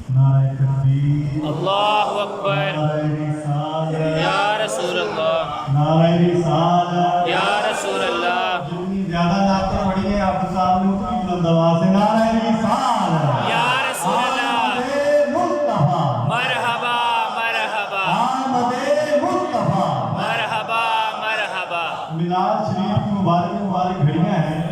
नारे तकबीर, اللہ اکبر नारे रिसालत, یا رسول اللہ नारे रिसालत। یا رسول اللہ जितनी ज्यादा नाते पढ़ी है आप सामने उतनी बुलंद आवाज से नारे रिसालत, یا रसूल अल्लाह आमदे मुस्तफा, मरहबा मरहबा आमदे मुस्तफा। मरहबा मरहबा। मिलाद शरीफ की मुबारक घड़ियाँ हैं,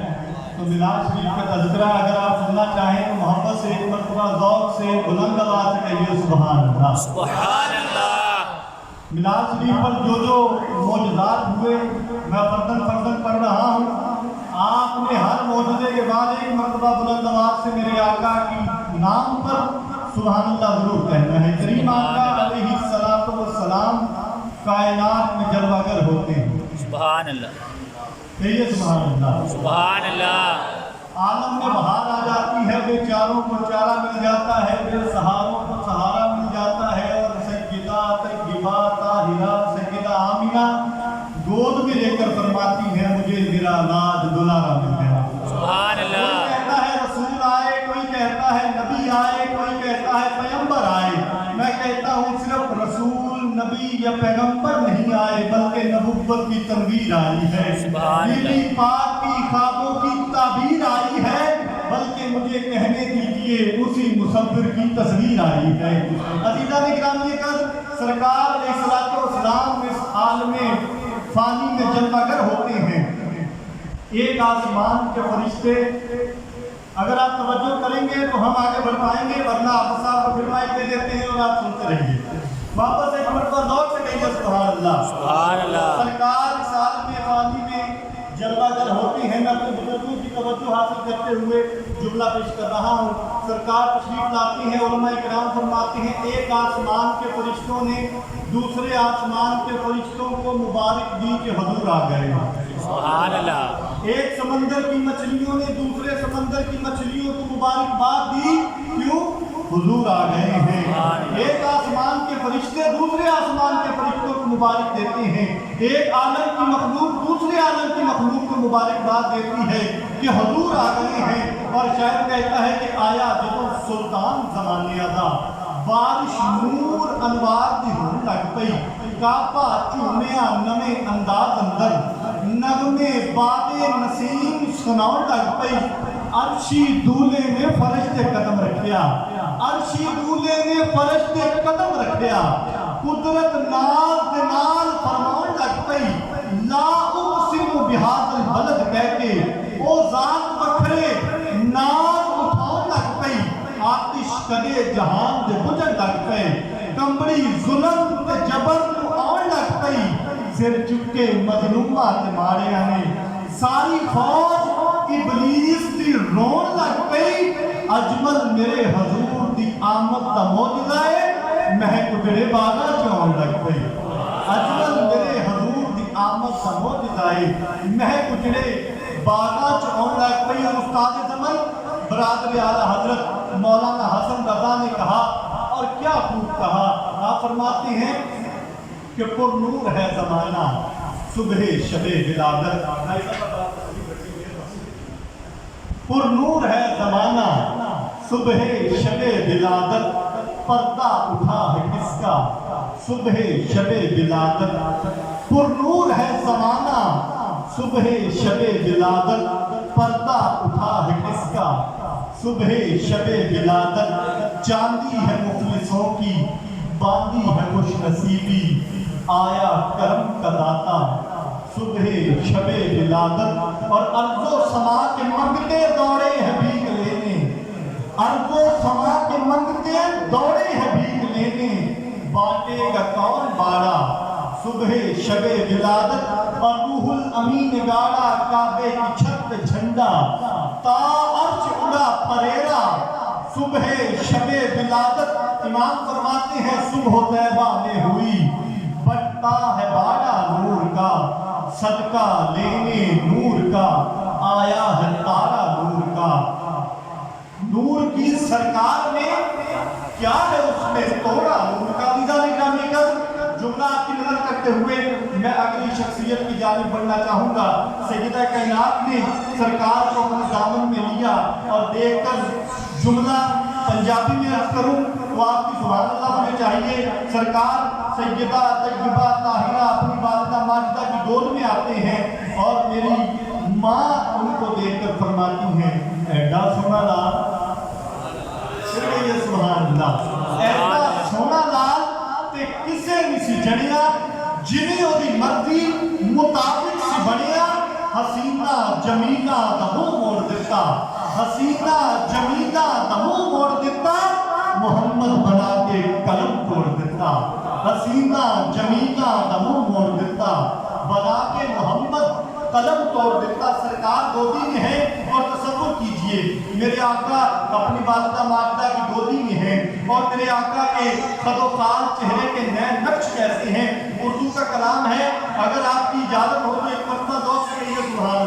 तो मिलाद शरीफ का तज़किरा अगर आप सुनना चाहें तो मोहब्बत से एक मरतबा ज़ौक़ से बुलंद आवाज़ से कहिए सुभान अल्लाह। सुभान अल्लाह। मिलाद शरीफ पर जो मौजज़ात हुए मैं फर्दन पढ़ रहा हूँ। आपने हर मौजज़े के बाद एक मरतबा बुलंद आवाज़ से मेरे आका की नाम पर सुभान अल्लाह ज़रूर कहना है। करीम आका अलैहिस्सलातु वस्सलाम कायनात में जलवागर होते हैं। सुभान अल्लाह कहिए सुभान अल्लाह। सुभान अल्लाह। आलम में बहार आ जाती है, बेचारों को चारा मिल जाता है, बेसहारों को सहारा मिल जाता है। और सैयदा तय्यबा ताहिरा सैयदा आमिना गोद में लेकर फरमाती है मुझे मेरा लाज दुलारा मिल गया। सुभान कोई अल्लाह। कहता है रसूल आए, कोई कहता है नबी आए, कोई कहता है पैगंबर आए। मैं कहता हूँ सिर्फ रसूल नबी या पैगंबर नहीं आए बल्कि नबुव्वत की तनवीर आई है। सुभान अल्लाह। बीबी पाक की ख्वाबों की ताबीर आई है, बल्कि मुझे कहने दीजिए उसी मुसव्विर की तस्वीर आई है। अज़ीज़ान गिरामी का सरकार अलैहिस्सलाम इस आलमे फानी में जलवागर होते हैं। एक आसमान के फरिश्ते, अगर आप तवज्जो करेंगे तो हम आगे बढ़ पाएंगे, वरना आप साहब फिर माइक दे देते हैं और आप सुनते रहिए। वापस एक मरतबा ज़ौक़ से कहिए सुभान अल्लाह। सुभान अल्लाह। सरकार साल में फानी में जलवागर होते हैं। मैं अपने बुजुर्गों की तवज्जो हासिल करते हुए जुमला पेश कर रहा हूँ। सरकार तशरीफ लाती हैं, उलमाए किराम फरमाते हैं एक आसमान के फरिश्तों ने दूसरे आसमान के फरिश्तों को मुबारक दी कि हुजूर आ गए। सुभान अल्लाह। एक समंदर की मछलियों ने दूसरे समंदर की मछलियों को मुबारकबाद दी, क्यों? हुजूर आ गए हैं। एक आसमान के फरिश्ते दूसरे आसमान के फरिश्तों को मुबारक देते हैं। एक आलम की मखलूक दूसरे आलम की मखलूक को मुबारकबाद देती है कि हुजूर आ गए हैं। और शायर कहता है कि आया जो सुल्तान ज़माने अदा बारिश नूर अनवार दी होन लग पई, कापा झूमिया नवे अंदाज अंदर नगमे बादे नसीम सुनाउण लग पई। अर्शी दूल्हे ने फरिश्ते कदम रखिया, अर्शी दूल्हे ने फरिश्ते कदम रखिया। कुदरत नाल दे नाल फरमाउण लग पई, ला उक़सिमु बिहाज़ल बलद कह के ओ ज़ात वखरे नाल उठाउण लग पई। आतिश कदे जहान दे बुझण लग पए, कंबड़ी जुल्म ते जबर नूं आउण लग पई। सिर चुके मजलूमा ते मारिया ने सारी फौज इबलीस दी रोण लग पई। अजमल मेरे हजूर दी आमद दा मौजज़ा है, महक मेरे बागा च आउण लग पई। अजमल मेरे हजूर दी आमद दा मौजज़ा है, महक मेरे बागा च आउण लग पई। और उस्ताद ज़मन बरादर आला हजरत मौलाना हसन रज़ा ने कहा, और क्या खूब कहा। आप फरमाते हैं कि पुरनूर है ज़माना सुबह शबे विलादत, पुरनूर है ज़माना सुबह शबे विलादत। पर्दा उठा है किसका सुबह शबे विलादत। पुरनूर है ज़माना सुबह शबे विलादत, पर्दा उठा है किसका सुबह शबे विलादत। चांदी है मुखलिसों की बांदी है खुशनसीबी, आया करम का दाता सुबह शबे विलादत। और अर्ज़ो समा के मंगते दौड़े हैं भीख लेने, अर्ज़ो समा के मंगते दौड़े हैं भीख लेने। बांटेगा कौन बाड़ा सुबह शबे विलादत। और रूहुल अमीन गाड़ा काबे की छत पे झंडा, ता अर्श उड़ा परेरा सुबह शबे विलादत। इमाम फरमाते हैं सुबह तैबा में हुई, बटता है बाड़ा नूर का, सदका लेने नूर का, आया है तारा नूर का। नूर की सरकार ने क्या है उसमें तोड़ा नूर का। निज़ाम-ए-ग्रामी का जुमला आपकी नजर करते हुए मैं अगली शख्सियत की जानिब बढ़ना चाहूँगा। सैयदा कायनात ने सरकार को अपने दामन में लिया और देखकर जुमला पंजाबी में अर्ज करूं तो आपकी सुभान अल्लाह होनी चाहिए। सरकार सैयदा तैयबा ताहिरा अपनी वालिदा माजिदा की गोद में आते हैं और मेरी माँ उनको देखकर फरमाती हैं, ऐडा सोना लाल, सुभान अल्लाह, ऐडा सोना लाल ते किसे नहीं सी जनिया, जिन्हें ओदी मर्जी मुताबिक सी बनिया। हसीना जमीला दा मुंह मोड़ दिता, हसीना जमीला दा मुंह मोड़ दिता, मोहम्मद बना के कलम तोड़ दिता। हसीना जमीला दा मुंह मोड़ दिता, बना के मोहम्मद कलम तोड़ देता। सरकार गोदी में है और तसव्वुर कीजिए मेरे आका अपनी वालिदा माजिदा की गोदी में है और मेरे आका के खदोखाल चेहरे के नए नक्श कैसे हैं। उर्दू का कलाम है, अगर आपकी इजाजत हो तो एक मरतबा दोस्त से कहिए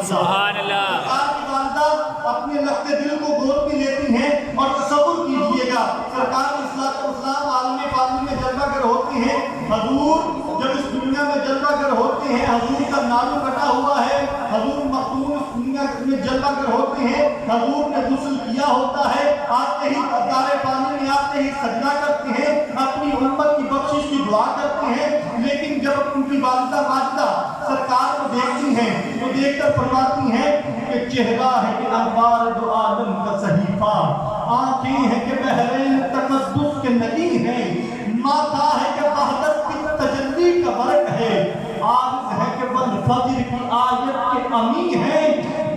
सुभान अल्लाह। सरकार की वालिदा अपने लगते दिल को गोद में लेती हैं और तसव्वुर कीजिएगा सरकार इस्लाम आलमी पानी में जलवागर होते हैं। हजूर जब इस दुनिया में जलवागर होते हैं, हजूर का नाम कटा हुआ है, हजूर मखदूम इस दुनिया में जलवागर होते हैं, हजूर ने गुस्ल किया होता है, आते ही तारे पानी में आते ही सजदा करते हैं, अपनी उम्मत की बख्शिश की दुआ करते हैं। लेकिन जब उनकी वालिदा माजिदा सरकार को देखती हैं तो देखकर फरमाती हैं कि चेहरा है कि अनवार दो आलम का सहीफा, आंखें हैं कि बहरीन तकद्दुस के नदी है, माथा है कि वहदत की तजल्ली का बरक है, आरिज़ है कि बल फजर की आयत के अमी है,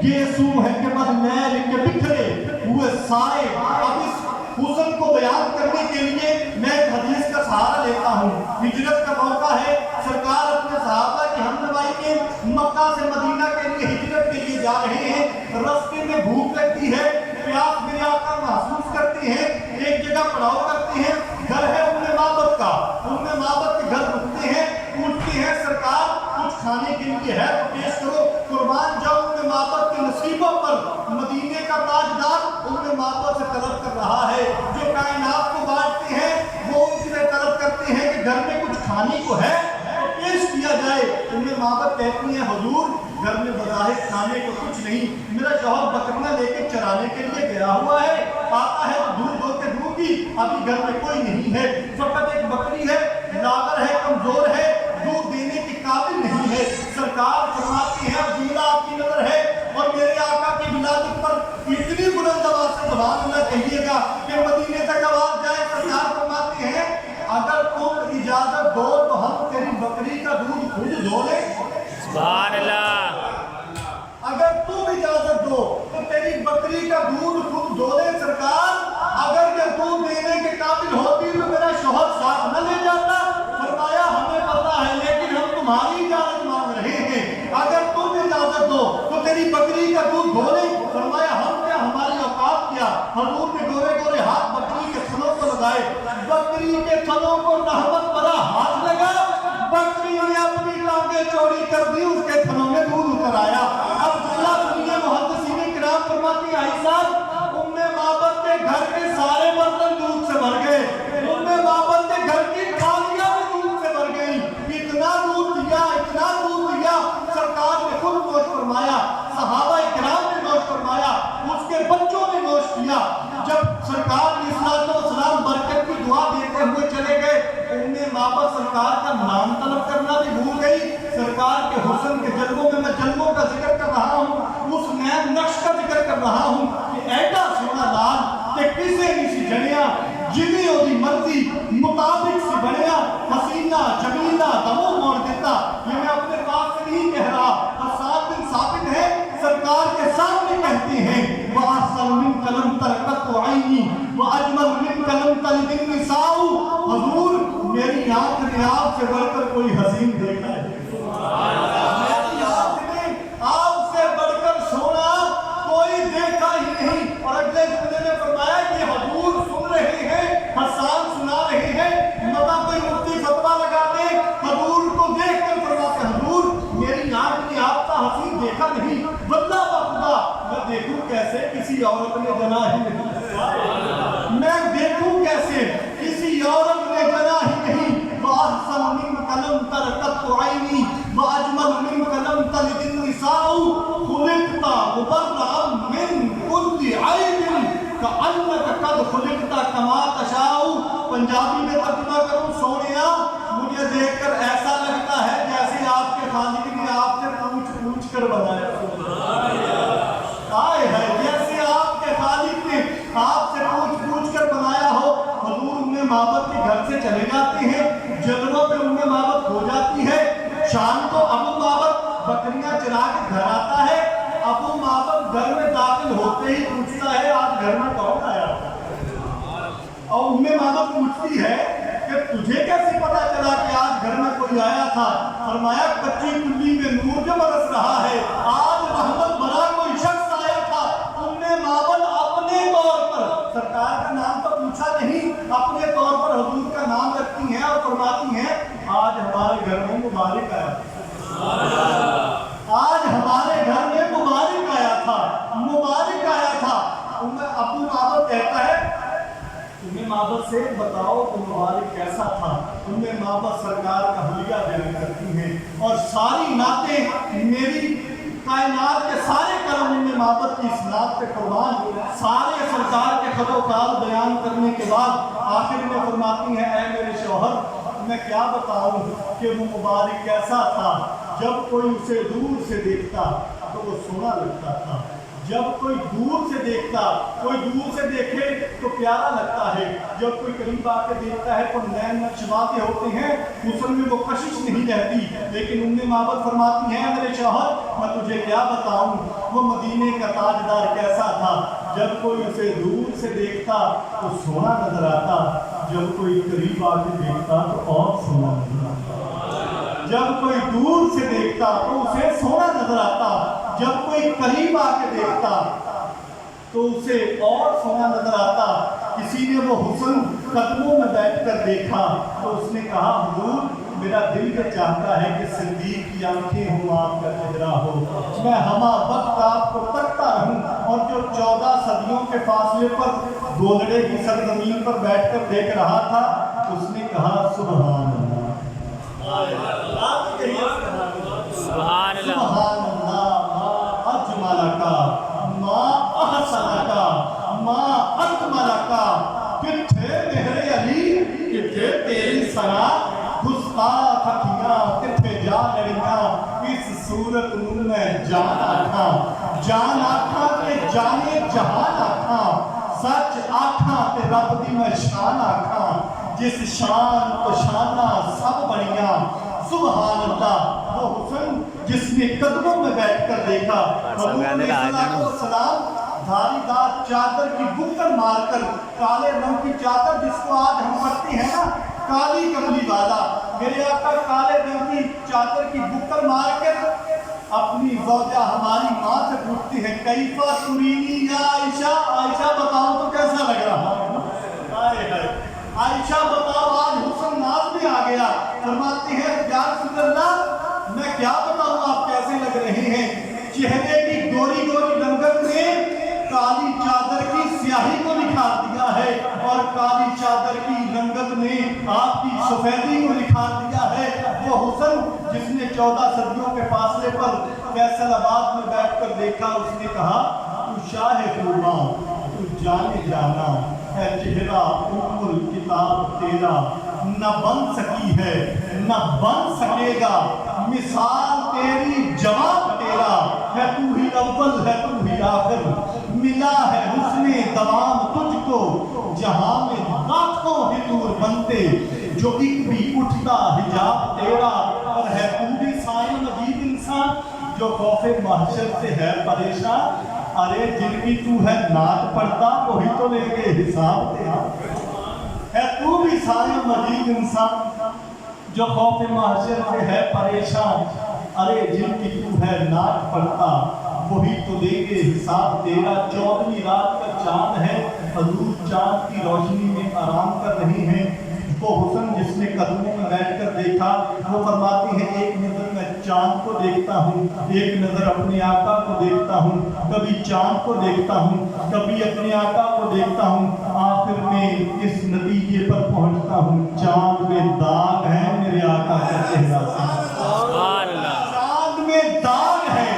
गेसू है कि बल नैल के बिखरे हुए साए। अब इस हुस्न को बयान करने के लिए मैं एक हदीस का सहारा लेता हूँ। हिजरत का मौका है, सरकार अपने सहाबा की हमनवाई में मक्का से मदीना के लिए हिजरत के लिए जा रहे हैं। रास्ते में भूख लगती है, प्यास मेरे आका महसूस करते हैं, एक जगह पड़ाव करते हैं, घर है उम्मे माबद का, उम्मे माबद के घर रुकते हैं, पूछते हैं सरकार कुछ खाने के लिए है तो पेश करो। कुर्बान जाओ उम्मे माबद के नसीबों पर, मदीने का ताजदार उम्मे माबद से तलब कर रहा है, जो कायनात को बांटते हैं वो उनसे तलब करते हैं कि घर में कुछ खाने को है तो पेश किया जाए। उम्मे माबद कहती हैं हुजूर घर में बज़ाहिर खाने को कुछ नहीं, मेरा शौहर बकरियां लेके चराने के लिए गया हुआ है, आता है तो दूध दो के दूंगी, अभी घर में कोई नहीं है, फकत एक बकरी है, लागर है, कमजोर है, दूध देने की काबिल नहीं है। सरकार फरमाती है अब जुमला आपकी नजर है और मेरे आका की विलादत पर इतनी बुलंद आवाज से सुभान अल्लाह कहिएगा कि मदीने तक आवाज जाए। सरकार फरमाती है अगर तुम इजाजत दो तो हम तेरी बकरी का दूध खुद धो लें। सुभान अल्लाह। अगर तुम इजाजत दो तो तेरी बकरी का दूध खुद धो ले। सरकार अगर ये दूध देने के काबिल होती तो मेरा शौहर साथ न ले जाता। फरमाया हमें पता है लेकिन हम तुम्हारी इजाजत मांग रहे हैं, अगर तुम इजाजत दो तो तेरी बकरी का दूध धो ले। फरमाया हम क्या, हमारी औकात क्या। हुजूर ने गोरे गोरे हाथ बकरी के थनों को लगाए, बकरी के थनों को रहमत भरा हाथ लगा, बकरी ने अपनी टांगे चौड़ी कर दी, उसके थनों में दूध उतर आया। अब जुमला सुनिए, मुहद्दिसीन किराम फरमाती आई साहब उम्मे माबद के घर के सारे बर्तन दूध से भर गए, उम्मे माबद के घर की थालियां भी दूध से भर गई। इतना दूध दिया, इतना दूध दिया, सरकार ने खुद नोश फरमाया, सहाबा किराम ने नोश फरमाया, उसके बच्चों ने नोश किया। जब सरकार ने इस्लाम बरकत की दुआ देते हुए चले गए, उम्मे माबद सरकार का नाम तलब करना भी भूल गई। सरकार के हुस्न के जल्वों में मैं जल्वों का जिक्र कर रहा हूँ, उस नए नक्श का जिक्र कर रहा हूँ कि ऐडा सोना लाल ते किसे नहीं सी जनिया, जिन्हें ओदी मर्जी मुताबिक सी बनिया। हसीना जमीला दमो मोड़ देता। ये मैं अपने पास से नहीं कह रहा, हसन बिन साबित है सरकार के सामने कहते हैं वासल मिन कलम तरकत आईनी व अजमल मिन कलम तलदिन निसाउ। हुजूर मेरी आंख ने आपसे बढ़कर कोई हसीन देखा है, मेरी आंख ने आपसे बढ़कर सोना कोई देखा ही नहीं। और अगले जुमले में फरमाया कि हुजूर सुन रहे हैं, हसन सुना रहे हैं, मता कोई मुफ्ती फतवा लगा दे, हुजूर को देखकर फरमाते हुजूर मेरी आंख ने आपका हसीन देखा नहीं, वल्लाह खुदा मैं देखूं कैसे किसी औरत ने जना ही नहीं, मैं देखूं कैसे किसी औरत ने जना ही नहीं। वाहसन मिन कलम तरकत आईनी व अजमल मिन कलम तलदिन निसाउ खुलिकता मुबर्रअ मिन कुल्ली ऐबिन कअन्नका कद खुलिकता पंजाबी में तर्जुमा करूं, सोनिया मुझे देखकर ऐसा लगता है जैसे आपके खालिक ने आपसे पूछ कर बनाया। आए है जैसे आपके खालिक ने आपसे पूछ कर बनाया हो। हुजूर उम्मे माबद के घर से चले जाते हैं, जलवों पे उम्मे माबद हो जाती है। शाम को अबू माबद बकरियां चरा के घर आता है। अबू माबद घर में दाखिल होते ही पूछता है आज घर में कौन आया? और उम्मे माबद पूछती है कि तुझे कैसे पता चला कि आज घर में कोई आया था? फरमाया कच्ची कुल्ली में नूर जो बरस रहा है, आज रहमत भरा कोई शख्स आया था। उम्मे माबद अपने तौर पर, सरकार का नाम तो पूछा नहीं, अपने तौर पर हुजूर का नाम रखती हैं और फरमाती हैं आज हमारे घर में मुबारक आया, आज हमारे घर में मुबारक आया था, मुबारक आया था। अबू माबद कहता है उम्मे माबद से बताओ तो मुबारक कैसा था? उम्मे माबद सरकार का हुलिया बयान करती हैं और सारी नातें मेरी कायनात के सारे कर्म उम्मे माबद की इस नात पे कुर्बान, सारे सरकार के खदोकाल बयान करने के बाद आखिर में फरमाती हैं ऐ मेरे शौहर मैं क्या बताऊं कि वो मुबारक कैसा था। जब कोई उसे दूर से देखता तो वो सोना लगता था, जब कोई दूर से देखता, कोई दूर से देखे तो प्यारा लगता है, जब कोई करीब आके देखता है तो नैन नक्शवाते होते हैं, हुस्न में वो कशिश नहीं रहती। लेकिन उम्मे माबद फरमाती हैं मेरे शौहर मैं तुझे क्या बताऊं वो मदीने का ताजदार कैसा था। जब कोई उसे दूर से देखता तो सोना नजर आता, जब कोई करीब आके देखता तो और सोना नजर आता। जब कोई दूर से देखता तो उसे सोना नजर आता, जब कोई करीब आके देखता तो उसे और सोना नजर आता। किसी ने वो हुस्न कदमों में बैठकर देखा तो उसने कहा हुजूर मेरा दिल ये चाहता है कि सिद्दीक की आंखें हो, आपका चेहरा हो, मैं हमा वक्त आपको तकता रहूं। और जो 14 सदियों के फासले पर गोदड़े की सरजमीन पर बैठकर देख रहा था उसने कहा सुभान अल्लाह, सुभान अल्लाह, अजमलका मा अहसनका मा अकमलका। किथे मेरे अली किथे तेरी सना, गुस्ताख अखियां किथे जा लड़ियां, इस सूरत में जान आखा, जान आखा के जाने जहान आखा, सच आखा ते रब दी मैं शान आखा, जिस शान तो शाना सब बनिया। सुभान अल्लाह वो हुस्न जिसने कदमों में बैठकर देखा। सलाम धारीदार चादर की बुक्कड़ मारकर, काले रंग की चादर जिसको आज हम पढ़ते हैं ना काली कमली वाला, मेरे आका काले रंग की चादर की बुक्कड़ मारकर अपनी ज़ौजा हमारी माँ से पूछती है कैफा तुरीनी या आयशा, आयशा बताओ तो कैसा लग रहा है? आयशा बताओ आज हुस्न नाज में आ गया। फरमाती है या रसूल अल्लाह मैं क्या बताऊं आप कैसे लग रहे हैं? चेहरे की गोरी गोरी रंगत ने काली चादर की स्याही को निखार दिया है और काली चादर की रंगत ने आपकी सफेदी को निखार दिया है। वो हुस्न जिसने 14 सदियों के फासले पर फैसलाबाद में बैठकर देखा, उसने कहा तू शाह खुरमा तू जाने जाना है, चेहरा उम्मुल किताब तेरा न बन सकी है न बन सकेगा, मिसाल तेरी जवाब तेरा है, तू ही अव्वल है तू ही आखिर, मिला है हुस्ने दवाम तुझको जहां में लाखों ही दूर बनते, जो एक भी उठता हिजाब तेरा। और है तू भी साईं अजीब इंसान जो खौफे महशर से है परेशान, अरे जिनकी तू है नात पढ़ता वही तो लेंगे हिसाब तेरा। है तू भी साईं अजीब इंसान जो खौफे महशर से है परेशान, अरे जिनकी तू है नात पढ़ता वही तो देंगे हिसाब तेरा। 14वीं रात का चांद है, हजूर चांद की रोशनी में आराम कर रही हैं। वो हुस्न जिसने कदमों में बैठकर देखा, वो फरमाती है एक नजर मैं चांद को देखता हूँ, एक नजर अपने आका को देखता हूँ, कभी चांद को देखता हूँ कभी अपने आका को देखता हूँ, आखिर में इस नतीजे पर पहुँचता हूँ चांद में दाग है मेरे आका का चेहरा से। चांद में दाग है,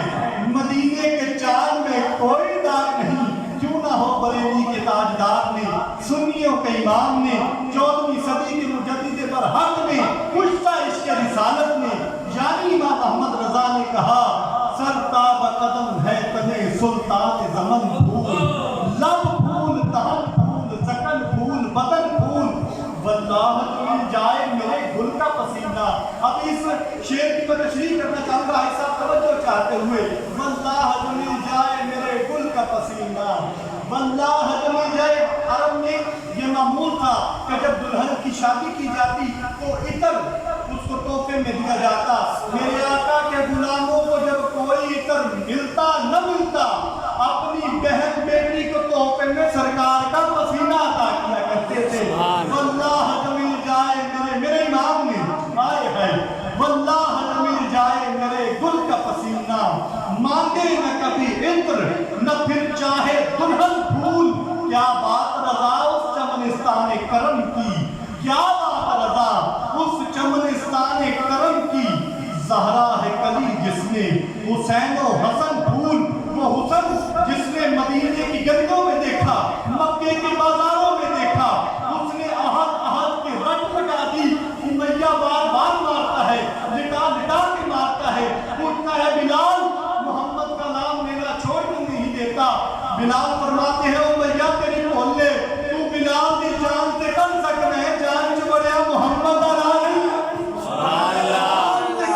मदीने के चांद में कोई दाग नहीं। क्यों ना हो बरेली के ताजदार ने, सुन्नियों के इमाम ने 14वीं इमाम अहमद रजा ने कहा, सरताब कदम है तने सुल्तान ज़मन फूल, लब फूल तहन फूल सकन फूल बदन फूल, वल्लाह मिल जाए मेरे गुल का पसीना। अब इस शेर की मैं तशरीह करना चाहूँगा भाई साहब तवज्जो चाहते हुए, वल्लाह मिल जाए मेरे गुल का पसीना, वल्लाह मिल जाए। अरब में ये मामूल था कि जब दुल्हन की शादी की जाती तो इतर उसको तोहफे में दिया जाता। मेरे आका के गुलामों को जब कोई इतर मिलता न मिलता, अपनी बहन बेटी को तोहफे में सरकार का पसीना अता किया करते थे। वल्लाह मिल जाए मेरे इमाम ने आए है, वल्लाह मिल जाए मेरे गुल का पसीना, मांगे न कभी इत्र न फिर चाहे दुल्हन फूल। क्या बात रजा उस चमनिस्तान करम की, क्या बात रजा उस चमनिस्तान करम की, ज़हरा है कली जिसने हुसैन और हसन फूल, वो हुसन जिसने मदीने की गलियों में देखा, मक्के के बाजारों में देखा, उसने अहद अहद के रट लगा दी। उमैया बार बार मारता है, लिटा लिटा के मारता है, उठता है बिलाल मोहम्मद का नाम लेना छोड़ कर नहीं देता। बिलाल फरमाते हैं, उमैया तेरी मोहल्ले तू बिलाल की जान से कर सकते हैं, जान चुबड़िया मोहम्मद का नाम नहीं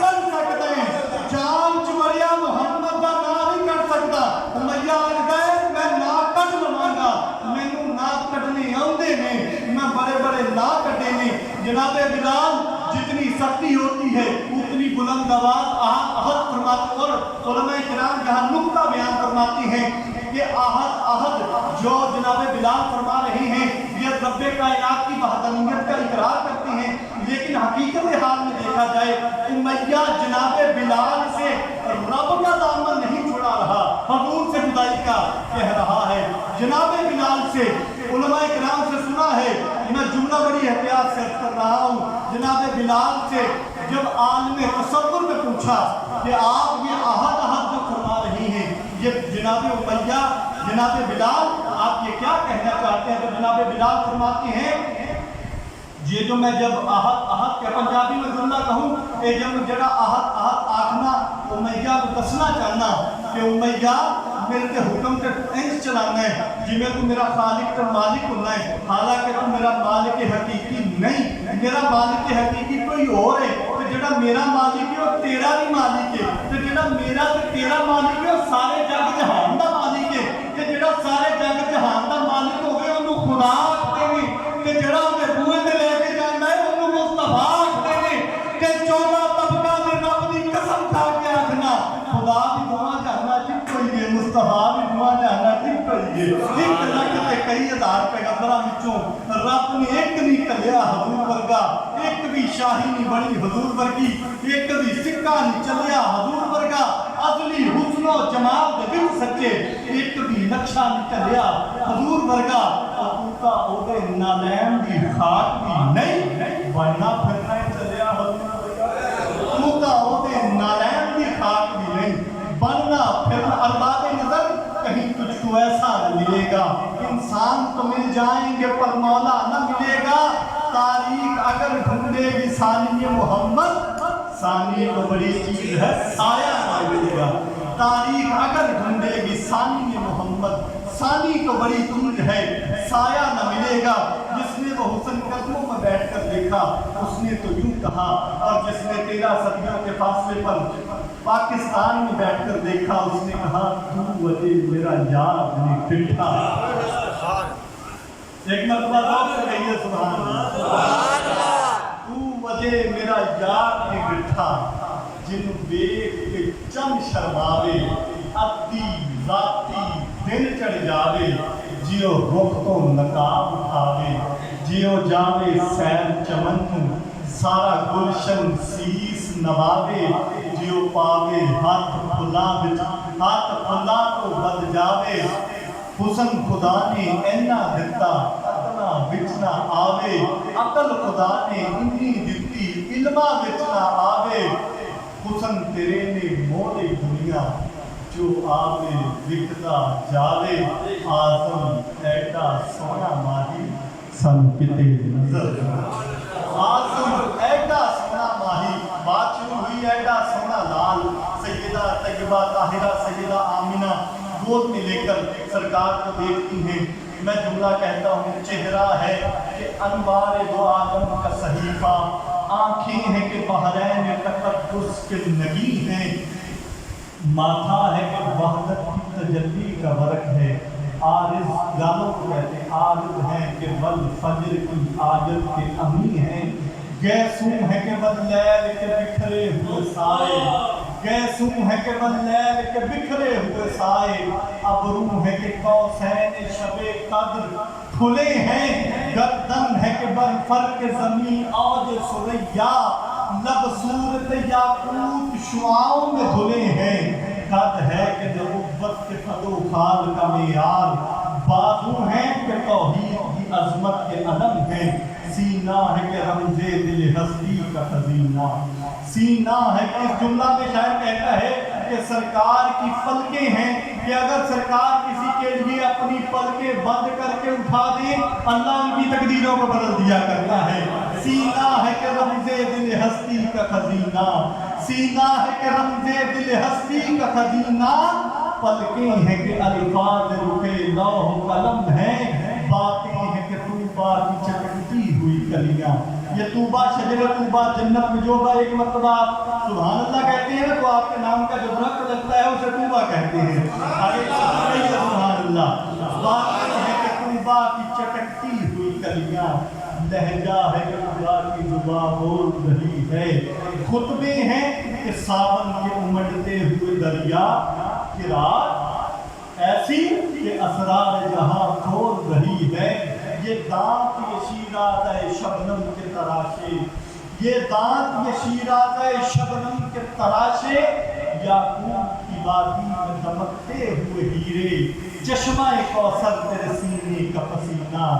कर सकते हैं, जान चुबड़िया मोहम्मद का नाम नहीं कर सकता। उमैया आ गए, मैं नाक कट लवांगा, मैनू नाक कटने आउंदे ने, मैं बड़े बड़े नाक कटे ने। जनाबे बिलाल जितनी सख्ती होती है उतनी बुलंद आवाज अहद फरमाते, और उलमाए किराम जहाँ नुक्ता बयान फरमाते हैं कि अहद जो जनाबे बिलाल फरमा रहे हैं ये रब्बे कायनात की वहदानियत का इकरार करते हैं, लेकिन हकीकत हाल में देखा जाए उमैया जनाबे बिलाल से रब का दामन नहीं छुड़ा रहा, हुजूर से खुदाई का कह रहा है। जनाबे बिलाल से उलमाए किराम से सुना है, मैं जुमला बड़ी एहतियात से कर रहा हूँ, जनाबे बिलाल से जब आलम तसव्वुर में पूछा कि आप ये अहद जो फरमा रही हैं, ये जनाबे उमैया जनाबे बिलाल आप ये क्या कहना चाहते हैं? तो जनाबे बिलाल फरमाते हैं, ये जो मैं जब अहद के पंजाबी में जुमला कहूँ, ये जब जरा अहद आखना उमैया को दसना चाहना कि उमैया मेरे ते हुक्म के इंज चलाना है जिमें तू मेरा खालिक तो मालिक होना है, हालांकि तू मेरा मालिक हकीकी नहीं, मेरा मालिक हकीकी कोई और है। तो जेड़ा मेरा मालिक है वो तेरा भी मालिक है, तो जेड़ा मेरा ते तेरा मालिक है वो सारे जग जहान दा मालिक है, ते जेड़ा सारे जग जहान दा मालिक हो गया उन्होंने खुदा आखते ने, ते जेड़ा उन्हें बूहे ते लेके जाना है उन्होंने मुस्तफा आखते ने, ते 14 तबका दे रब दी कसम खा के आखना खुदा भी दुआ जाना ठीक होई है, मुस्तफा भी दुआ जाना ठीक होई है। एक लाख ते कई हजार पैगंबरां विचों रब ने एक नहीं कलिया हजूर वर्गा, एक भी शाही नहीं बनी हजूर वर्गी, एक भी सिक्का नहीं चलिया हजूर वर्गा, अजली हुस्नो जमाल दे विच सच्चे एक भी नक्शा नहीं चलिया हजूर वर्गा। अतूता ओदे नालैन दी खाक भी नहीं बनना फिरना चलिया हजूर वर्गा, अतूता ओदे नालैन दी खाक भी नहीं बनना फिरना। अरबाबे नजर कहीं तुझको ऐसा मिलेगा, इंसान तो मिल जाएंगे पर मौला न मिलेगा। तारीख अगर ढूंढेगी सानी मोहम्मद, सानी तो बड़ी चीज है साया न मिलेगा। तारीख अगर ढूंढेगी सानी मोहम्मद, सानी तो बड़ी चीज है साया न मिलेगा। जिसने वो हुस्न कदमों में बैठकर देखा उसने तो यूं कहा, और जिसने 13 सदियों के फासले पर पाकिस्तान में बैठकर देखा उसने कहा तू वजह मेरा यार ने फिरता। एक मरतबा रोक से कहिए सुभान अल्लाह। तू वजह मेरा यार ने बिठा, जिन वेख के चम शर्मावे, अद्दी राती दिन चढ़ जावे, जियो रुख तो नकाब उठावे, जियो जावे सैर चमन सारा गुलशन सीस नवावे, जियो पावे हाथ फुला विच हाथ फुला तो बद जावे। हुसन खुदा ने ऐना दिता अतना विच ना आवे, अकल खुदा ने इन्नी दिती इल्मा विच ना आवे। हुसन तेरे ने मोड़े दुनिया जो आवे विकदा जावे, आजम ऐडा सोना माही सन किते नजर। आजम ऐडा सोना माही, बात शुरू हुई ऐडा सोना तय्यबा ताहिरा सैयदा आमिना गोद में लेकर सरकार को देखती हैं। मैं जुमला कहता हूँ, चेहरा है कि अनवार दो आलम का सहीफा, आँखें हैं कि बहरैन तकद्दुस के नगी हैं, माथा है कि वहदत की तजल्ली का वर्क है, आरिज़ गालों को कहते हैं, आरिज़ हैं कि वल फज्र की आजत के अमी हैं, गैसूम है कि वल लैल के बिखरे हुए साए, गैसूम है कि वल लैल के बिखरे हुए साए, अबरू है कि कौसैन शबे कद्र खुले हैं, गर्दन है कि बर फर्क ज़मीन औज सुरैया, लब सूरत याकूत शुआओं में धुले हैं, कद है कि नबुव्वत के फदो खाल का मेयार, बाजू हैं कि तौहीद की अज़मत के अलम हैं, सीना है कि रमज़े दिल हस्ती का खजीना, सीना है कि इस जुमला में शायर कहता है कि सरकार की पलकें हैं कि अगर सरकार किसी के लिए अपनी पलकें बंद करके उठा दे, अल्लाह उनकी तकदीरों को बदल दिया करता है। सीना है कि रमज़े दिल हस्ती का खजीना, सीना है कि रमज़े दिल हस्ती का खजीना, पलकें हैं कि अल्फाज रुखे लौह कलम हैं, बातें हैं कि तूबा की चटकती हुई कलियां। ये तूबा शजर तूबा जन्नत में जो एक मरतबा आप सुभान अल्लाह कहते हैं तो आपके नाम का जो दरख्त लगता है उसे तूबा कहते हैं। सुभान अल्लाह, बातें हैं कि तूबा की चटकती हुई कलियां, लहजा है कि खुदा की जुबां बोल रही है, खुतबे हैं कि सावन के उमड़ते हुए दरिया की रात ऐसी कि असरार जहां खोल रही है, ये दांत ये शीराज़े शबनम के तराशे, ये दांत ये शीराज़े शबनम के तराशे, याकूत की वादी में दमकते हुए हीरे, चश्मा-ए कौसर तेरे सीने का पसीना,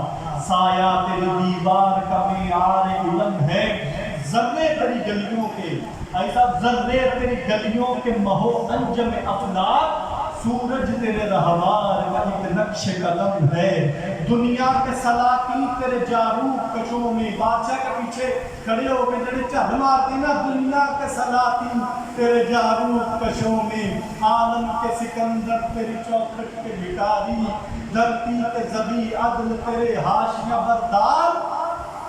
साया तेरी दीवार का मेयार इल्म है, ज़र्रे तेरी गलियों के ऐसा ज़र्रे तेरी गलियों के महो अंजम अफलाक, सूरज तेरे रहवार का एक नक्श कदम है, दुनिया के सलातीन तेरे जारूब कशों में, बादशाह के पीछे खड़े हो के जड़े चल मारते ना, दुनिया के सलातीन तेरे जारूब कशों में, आलम के सिकंदर तेरी चौखट के भिखारी, धरती के ज़बी अदल तेरे हाशिया बरदार,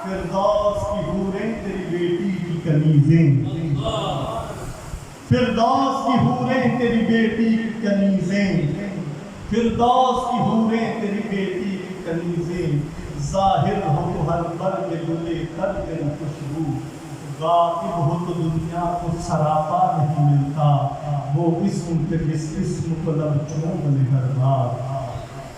फिरदौस की हूरें तेरी बेटी की कनीज़ें, फिरदौस की हूरें तेरी बेटी की कनीज़ें, फिरदौस की हूरें तेरी बेटी की कनीज़ें, ज़ाहिर हो तो हर बर्ग लुले कर दे खुशबू, गायब हो तो दुनिया को सरापा नहीं मिलता, वो इस्म के जिस इस्म को लब चूम ले हर बार,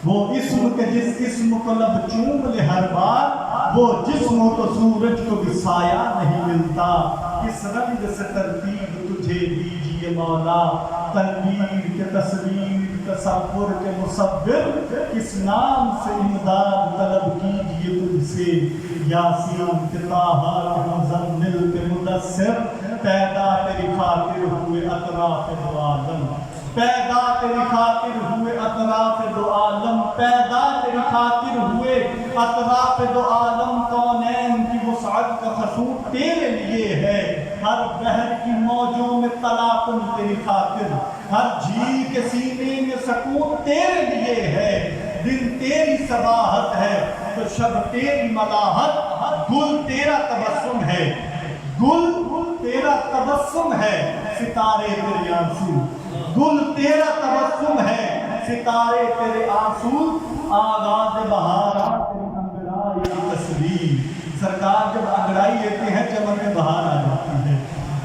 वो इस्म के जिस इस्म को लब चूम ले हर बार, वो जिस्म हो तो सूरज को भी साया नहीं मिलता, किस रंग से तरतीब तुझे दीजिए मौला, तनवीर के तस्वीर तसव्वुर के मुसव्विर, किस नाम से इमदाद तलब कीजिए तुझसे, यासीन के ताहा के मुज़म्मिल के मुदस्सिर, पैदा तेरी खातिर हुए अतराफ़ दो आलम, पैदा तेरी खातिर हुए अतराफ़ दो आलम, पैदा तेरी खातिर हुए अतराफ़ दो आलम, कौनैन की वुसअत का खसूट तेरे लिए है, हर बहर की मौजों में तलाकुम तेरी खातिर, हर झील के सीने में सकून तेरे लिए है, दिन तेरी सबाहत है तो शब तेरी मलाहत, गुल तेरा तबस्सुम है, गुल तेरा तबस्सुम है, सितारे तेरे आंसू, गुल तेरा तबस्सुम है, सितारे तेरे आंसू, आगाज़ बहारा तेरी अंगड़ाई की तस्वीर, सरकार जब अंगड़ाई लेते हैं चमन में बहार आ जाती है,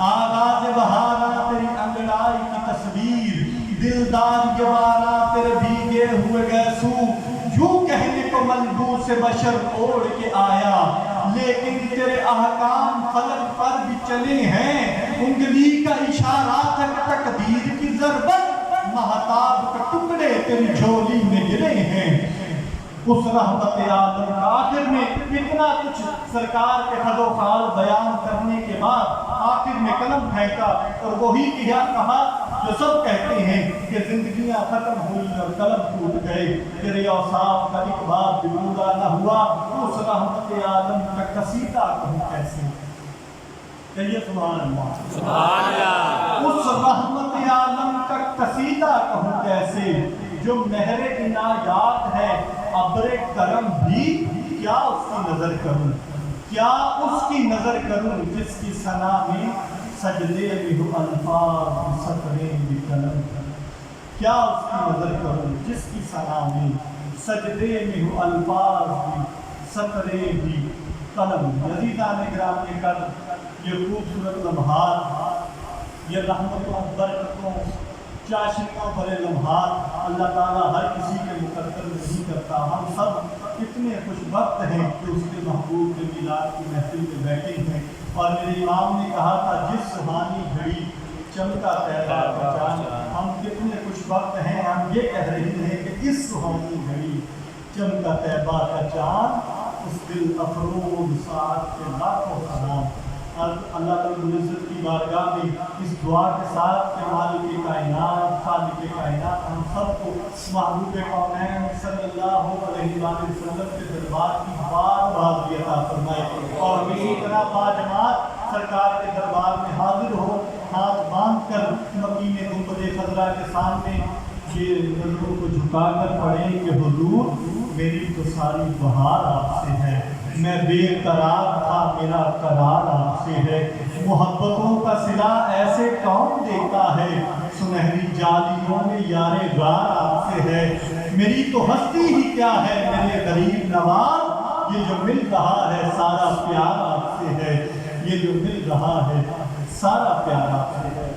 आगाज़ बहारा तेरी अंगड़ाई की तस्वीर, दिलदार जवाना तेरे भीगे हुए गैसू, यूं कहने को मलबूस से बशर ओढ़ के आया, लेकिन तेरे अहकाम फलक पर भी चले हैं, उंगली का इशारा तक तकदीर की ज़रबत, महताब के टुकड़े तेरी झोली में गिरे हैं, उस रहमत आलम का आखिर में इतना कुछ सरकार के खदो खाल बयान करने के बाद आखिर में कलम फेंका और वही किया कहा जो सब कहते हैं कि जिंदगियां खत्म हुई और कलम टूट गए, तेरे औसाफ का एक बार भी पूरा न हुआ, उस रहमत आलम का कसीदा कहूँ कैसे। کہیے سبحان اللہ. سبحان اللہ. اس رحمت عالم کا قصیدہ کہوں کیسے جو مہر عنایات ہے ابر کرم بھی کیا اس کی نظر کروں, کیا اس کی نظر کروں جس کی ثنا میں سجدے میں ہو الفاظ سطرے بھی قلم. کیا اس کی نظر کروں جس کی ثنا میں سجدے میں ہو الفاظ بھی سطرے بھی قلم. عزیزان گرامی کر یہ خوبصورت لمحات, یہ رحمتوں برکتوں چاشنیوں بھرے لمحات اللہ تعالیٰ ہر کسی کے مقدر نہیں کرتا. ہم سب کتنے خوش وقت ہیں کہ اس کے محبوب کے میلاد کی محفل میں بیٹھے ہیں. اور میرے امام نے کہا تھا جس سہانی گھڑی چمکا طیبہ کا چاند. ہم کتنے خوش وقت ہیں, ہم یہ کہہ رہے ہیں کہ اس سہانی گھڑی چمکا طیبہ کا چاند, اس دل افروز ساتھ کے لاکھوں سلام. اللہ تعالیٰ العزت کی بارگاہ میں اس دعا کے ساتھ کہ مالک کائنات خالق کائنات ہم سب کو محبوب کونین صلی اللہ علیہ وآلہ وسلم کے دربار کی بار حاضری عطا فرمائے, اور اسی طرح باجماعت سرکار کے دربار میں حاضر ہو, ہاتھ باندھ کر مکین گنبد خضرا کے سامنے یہ نظروں کو جھکا کر پڑھیں کہ حضور میری تو ساری بہار آپ سے ہے, میں بے قرار تھا میرا قرار آپ سے ہے. محبتوں کا صلہ ایسے کون دیتا ہے, سنہری جالیوں میں یار غار آپ سے ہے. میری تو ہستی ہی کیا ہے میرے غریب نواز, یہ جو مل رہا ہے سارا پیار آپ سے ہے, یہ جو مل رہا ہے سارا پیار آپ سے ہے.